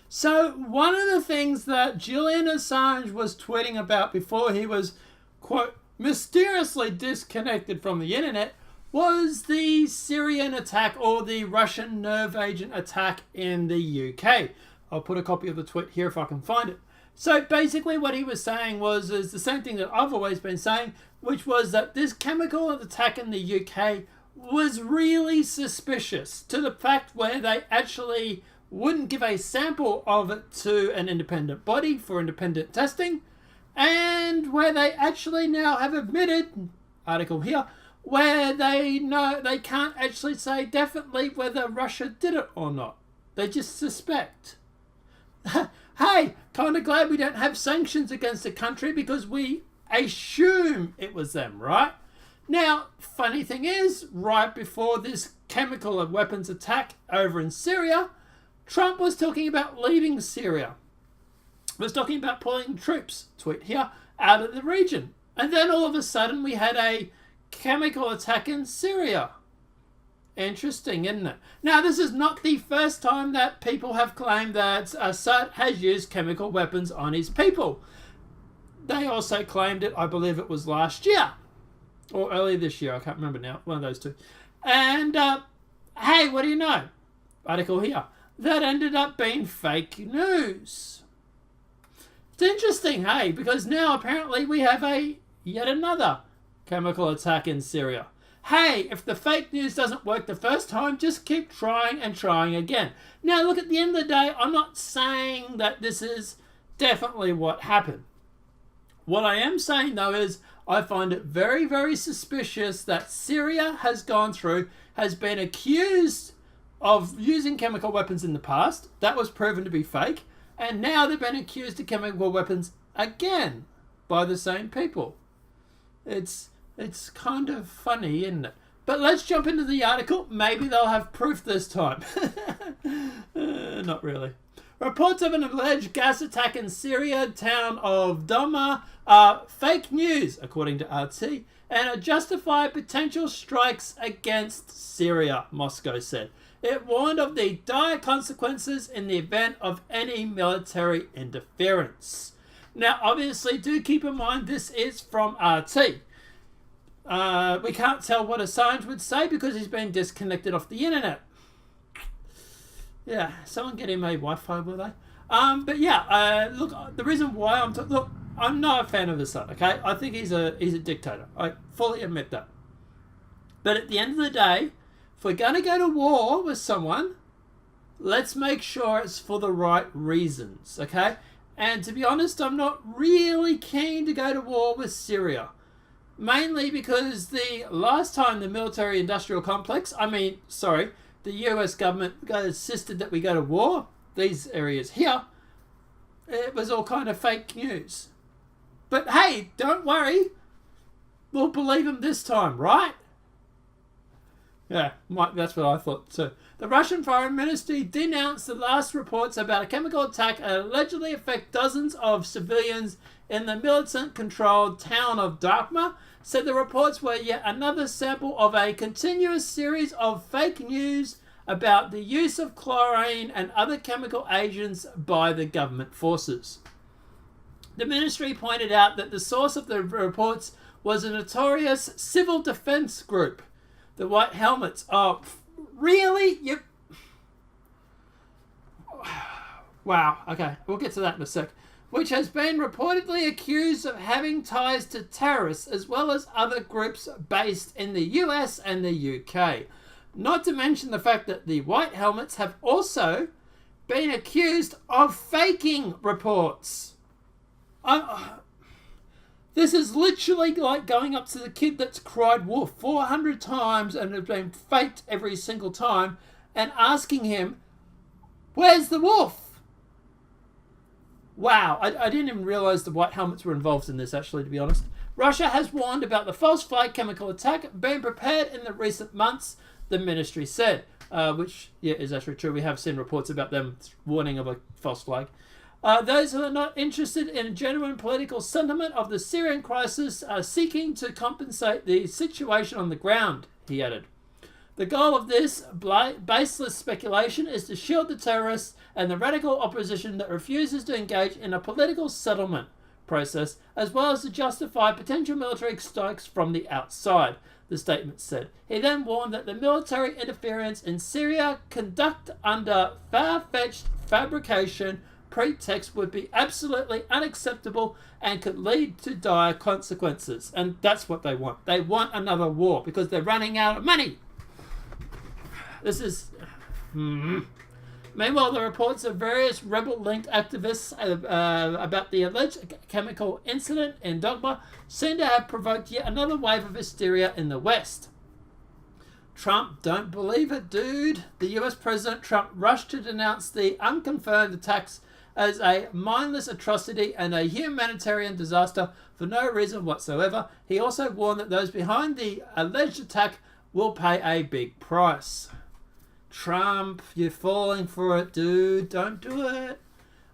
So one of the things that Julian Assange was tweeting about before he was, quote, mysteriously disconnected from the internet was the Syrian attack, or the Russian nerve agent attack in the UK. I'll put a copy of the tweet here if I can find it. So basically what he was saying is the same thing that I've always been saying, which was that this chemical attack in the UK was really suspicious, to the fact where they actually wouldn't give a sample of it to an independent body for independent testing, and where they actually now have admitted, article here, where they can't actually say definitely whether Russia did it or not. They just suspect. Hey, kind of glad we don't have sanctions against a country because we assume it was them, right? Now, funny thing is, right before this chemical and weapons attack over in Syria, Trump was talking about leaving Syria. Was talking about pulling troops, tweet here, out of the region. And then all of a sudden we had a chemical attack in Syria. Interesting, isn't it? Now, this is not the first time that people have claimed that Assad has used chemical weapons on his people. They also claimed it, I believe it was last year. Or early this year, I can't remember now. One of those two. And, hey, what do you know? Article here. That ended up being fake news. It's interesting, hey, because now apparently we have yet another chemical attack in Syria. Hey, if the fake news doesn't work the first time, just keep trying and trying again. Now, look, at the end of the day, I'm not saying that this is definitely what happened. What I am saying, though, is I find it very, very suspicious that Syria has been accused of using chemical weapons in the past. That was proven to be fake. And now they've been accused of chemical weapons again by the same people. It's kind of funny, isn't it? But let's jump into the article. Maybe they'll have proof this time. Not really. Reports of an alleged gas attack in Syria town of Douma are fake news, according to RT, and are justified potential strikes against Syria, Moscow said. It warned of the dire consequences in the event of any military interference. Now, obviously, do keep in mind this is from RT. We can't tell what Assange would say because he's been disconnected off the internet. Yeah, someone get him a Wi-Fi, will they? But yeah, look, the reason why I'm not a fan of Assad, okay? I think he's a dictator. I fully admit that. But at the end of the day, if we're going to go to war with someone, let's make sure it's for the right reasons, okay? And to be honest, I'm not really keen to go to war with Syria. Mainly because the last time the military-industrial complex, the US government insisted that we go to war, these areas here, it was all kind of fake news. But hey, don't worry, we'll believe them this time, right? Yeah, that's what I thought too. The Russian Foreign Ministry denounced the last reports about a chemical attack that allegedly affect dozens of civilians in the militant-controlled town of Douma, said the reports were yet another sample of a continuous series of fake news about the use of chlorine and other chemical agents by the government forces. The ministry pointed out that the source of the reports was a notorious civil defense group, the White Helmets. Oh, really? Wow, okay, we'll get to that in a sec. Which has been reportedly accused of having ties to terrorists as well as other groups based in the US and the UK. Not to mention the fact that the White Helmets have also been accused of faking reports. This is literally like going up to the kid that's cried wolf 400 times and has been faked every single time and asking him, where's the wolf? Wow, I didn't even realise the White Helmets were involved in this, actually, to be honest. Russia has warned about the false flag chemical attack being prepared in the recent months, the ministry said. Which, yeah, is actually true. We have seen reports about them warning of a false flag. Those who are not interested in genuine political sentiment of the Syrian crisis are seeking to compensate the situation on the ground, he added. The goal of this baseless speculation is to shield the terrorists and the radical opposition that refuses to engage in a political settlement process, as well as to justify potential military strikes from the outside, the statement said. He then warned that the military interference in Syria conduct under far-fetched fabrication pretext would be absolutely unacceptable and could lead to dire consequences. And that's what they want. They want another war because they're running out of money. This is... Meanwhile, the reports of various rebel-linked activists about the alleged chemical incident in Douma seem to have provoked yet another wave of hysteria in the West. Trump, don't believe it, dude. The US President Trump rushed to denounce the unconfirmed attacks as a mindless atrocity and a humanitarian disaster for no reason whatsoever. He also warned that those behind the alleged attack will pay a big price. Trump, you're falling for it, dude. Don't do it.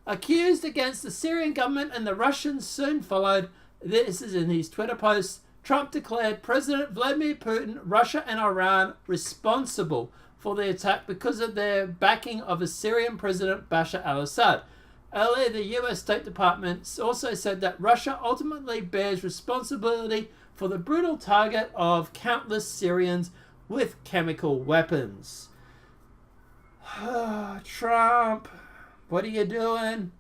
Accused against the Syrian government and the Russians soon followed. This is in his Twitter post. Trump declared President Vladimir Putin, Russia and Iran responsible for the attack because of their backing of Syrian President Bashar al-Assad. Earlier, the US State Department also said that Russia ultimately bears responsibility for the brutal target of countless Syrians with chemical weapons. Trump, what are you doing?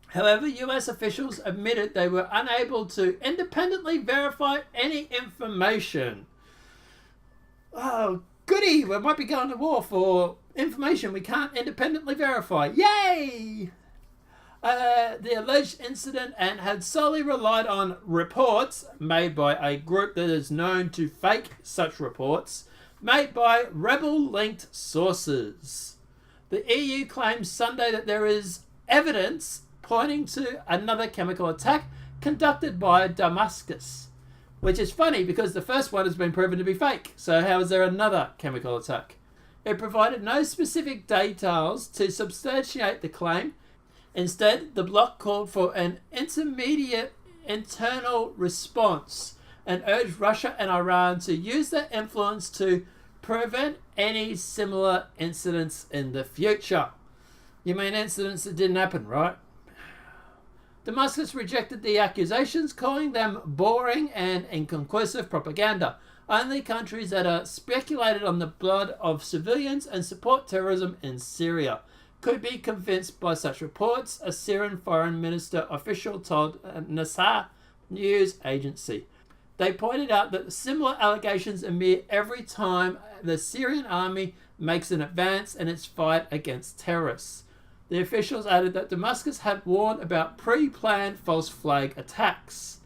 However, US officials admitted they were unable to independently verify any information. Oh, goody! We might be going to war for information we can't independently verify. Yay! The alleged incident and had solely relied on reports made by a group that is known to fake such reports, made by rebel-linked sources. The EU claims Sunday that there is evidence pointing to another chemical attack conducted by Damascus, which is funny because the first one has been proven to be fake. So how is there another chemical attack? It provided no specific details to substantiate the claim. Instead, the bloc called for an intermediate internal response and urged Russia and Iran to use their influence to prevent any similar incidents in the future. You mean incidents that didn't happen, right? Damascus rejected the accusations, calling them boring and inconclusive propaganda. Only countries that are speculated on the blood of civilians and support terrorism in Syria could be convinced by such reports, a Syrian foreign minister official told Nasser news agency. They pointed out that similar allegations emerge every time the Syrian army makes an advance in its fight against terrorists. The officials added that Damascus had warned about pre-planned false flag attacks.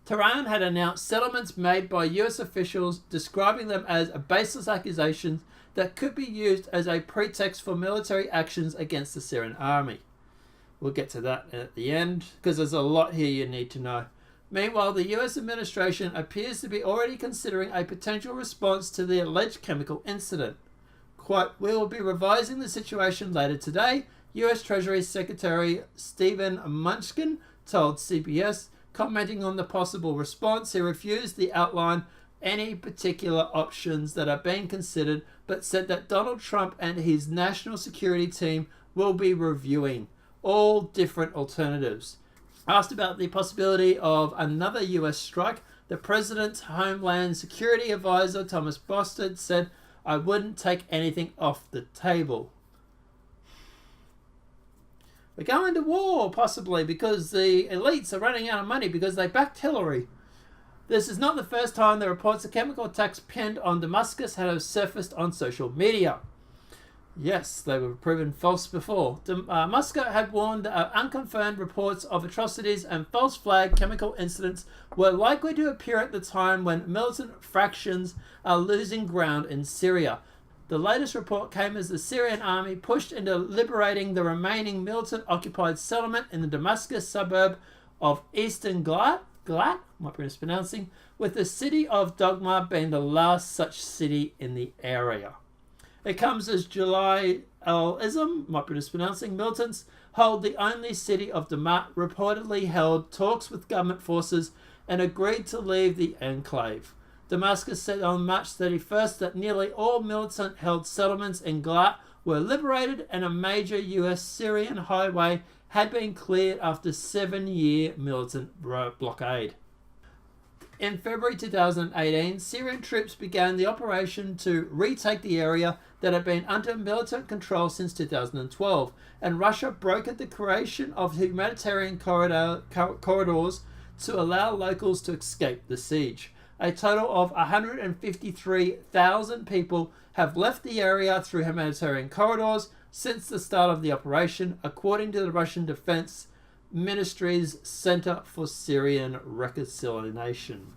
Tehran had announced settlements made by US officials, describing them as baseless accusations that could be used as a pretext for military actions against the Syrian army. We'll get to that at the end, because there's a lot here you need to know. Meanwhile, the US administration appears to be already considering a potential response to the alleged chemical incident. Quote, "We will be revising the situation later today," US Treasury Secretary Stephen Mnuchin told CBS, commenting on the possible response. He refused to outline any particular options that are being considered, but said that Donald Trump and his national security team will be reviewing all different alternatives. Asked about the possibility of another US strike, the president's Homeland Security advisor, Thomas Bostad, said, "I wouldn't take anything off the table." We're going to war, possibly, because the elites are running out of money because they backed Hillary. This is not the first time the reports of chemical attacks pinned on Damascus have surfaced on social media. Yes, they were proven false before. Moscow had warned that unconfirmed reports of atrocities and false flag chemical incidents were likely to appear at the time when militant fractions are losing ground in Syria. The latest report came as the Syrian army pushed into liberating the remaining militant-occupied settlement in the Damascus suburb of Eastern Glat, might be mispronouncing, with the city of Douma being the last such city in the area. It comes as July al-Islam, might be mispronouncing, militants hold the only city of Douma, reportedly held talks with government forces and agreed to leave the enclave. Damascus said on March 31st that nearly all militant-held settlements in Glat were liberated and a major US-Syrian highway had been cleared after 7-year militant blockade. In February 2018, Syrian troops began the operation to retake the area that had been under militant control since 2012, and Russia brokered the creation of humanitarian corridors to allow locals to escape the siege. A total of 153,000 people have left the area through humanitarian corridors since the start of the operation, according to the Russian Defense Ministry's Center for Syrian Reconciliation.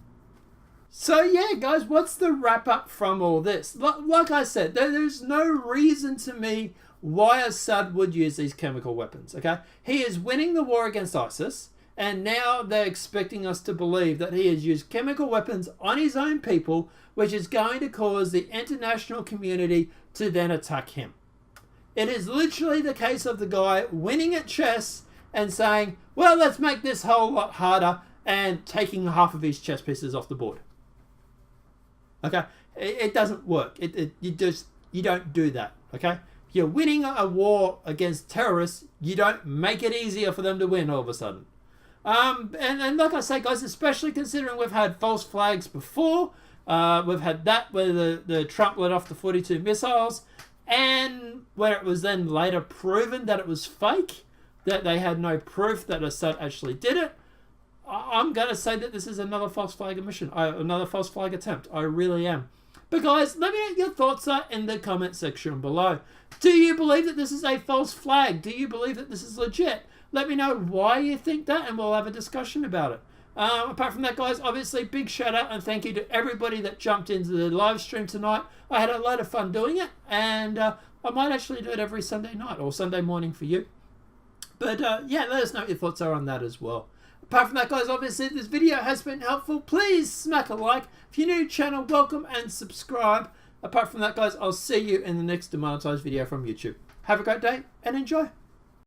So yeah, guys, what's the wrap up from all this? Like I said, there's no reason to me why Assad would use these chemical weapons, okay? He is winning the war against ISIS, and now they're expecting us to believe that he has used chemical weapons on his own people, which is going to cause the international community to then attack him. It is literally the case of the guy winning at chess and saying, well, let's make this whole lot harder, and taking half of his chess pieces off the board. Okay? It doesn't work. You don't do that. Okay? You're winning a war against terrorists, you don't make it easier for them to win all of a sudden. And like I say, guys, especially considering we've had false flags before, we've had that where the Trump let off the 42 missiles, and where it was then later proven that it was fake, that they had no proof that Assad actually did it. I'm going to say that this is another false flag mission, another false flag attempt. I really am. But guys, let me know what your thoughts are in the comment section below. Do you believe that this is a false flag? Do you believe that this is legit? Let me know why you think that, and we'll have a discussion about it. Apart from that, guys, obviously, big shout out and thank you to everybody that jumped into the live stream tonight. I had a load of fun doing it, and I might actually do it every Sunday night or Sunday morning for you. But yeah, let us know what your thoughts are on that as well. Apart from that, guys, obviously, if this video has been helpful, please smack a like. If you're new to the channel, welcome and subscribe. Apart from that, guys, I'll see you in the next demonetized video from YouTube. Have a great day and enjoy.